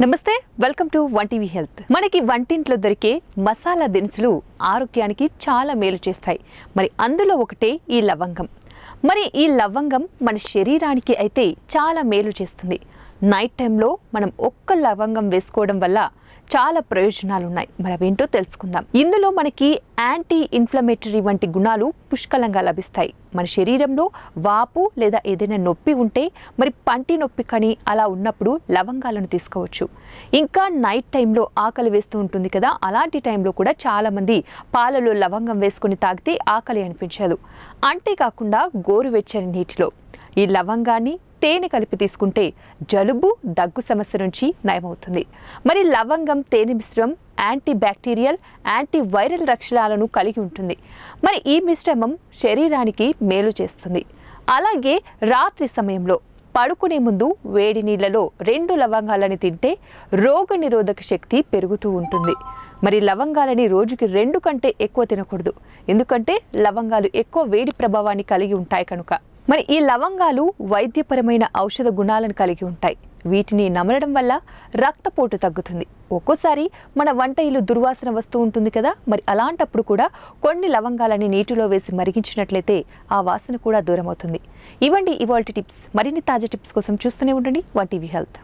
నమస్తే welcome to one TV health. మనకి వంటింట్లో దొరికే మసాలా దినుసులు ఆరోగ్యానికి చాలా మేలు చేస్తాయి. మరి అందులో ఒకటే ఈ లవంగం. మరి ఈ లవంగం మన శరీరానికి అయితే చాలా మేలు చేస్తుంది. నైట్ టైంలో మనం ఒక్క లవంగం వేసుకోవడం వల్ల చాలా ప్రయోజనాలు ఉన్నాయి. మరి అవేంటో తెలుసుకుందాం. ఇందులో మనకి యాంటీ ఇన్ఫ్లమేటరీ వంటి గుణాలు పుష్కలంగా లభిస్తాయి. మన శరీరంలో వాపు లేదా ఏదైనా నొప్పి ఉంటే, మరి పంటి నొప్పి కానీ అలా ఉన్నప్పుడు లవంగాలను తీసుకోవచ్చు. ఇంకా నైట్ టైంలో ఆకలి వేస్తూ ఉంటుంది కదా, అలాంటి టైంలో కూడా చాలామంది పాలలో లవంగం వేసుకొని తాగితే ఆకలి అనిపించదు. అంతేకాకుండా గోరువెచ్చని నీటిలో ఈ లవంగాన్ని తేనె కలిపి తీసుకుంటే జలుబు దగ్గు సమస్య నుంచి నయమవుతుంది. మరి లవంగం తేనె మిశ్రమం యాంటీ బ్యాక్టీరియల్ యాంటీ వైరల్ లక్షణాలను కలిగి ఉంటుంది. మరి ఈ మిశ్రమం శరీరానికి మేలు చేస్తుంది. అలాగే రాత్రి సమయంలో పడుకునే ముందు వేడి నీళ్లలో 2 లవంగాలని తింటే రోగ నిరోధక శక్తి పెరుగుతూ ఉంటుంది. మరి లవంగాలని రోజుకి 2 కంటే ఎక్కువ తినకూడదు, ఎందుకంటే లవంగాలు ఎక్కువ వేడి ప్రభావాన్ని కలిగి ఉంటాయి కనుక. మరి ఈ లవంగాలు వైద్యపరమైన ఔషధ గుణాలను కలిగి ఉంటాయి. వీటిని నమలడం వల్ల రక్తపోటు తగ్గుతుంది. ఒక్కోసారి మన వంట ఇల్లు దుర్వాసన వస్తూ ఉంటుంది కదా, మరి అలాంటప్పుడు కూడా కొన్ని లవంగాలని నీటిలో వేసి మరిగించినట్లయితే ఆ వాసన కూడా దూరం అవుతుంది. ఇవ్వండి ఇవాల్టి టిప్స్. మరిన్ని తాజా టిప్స్ కోసం చూస్తూనే ఉండండి వన్ టీవీ హెల్త్.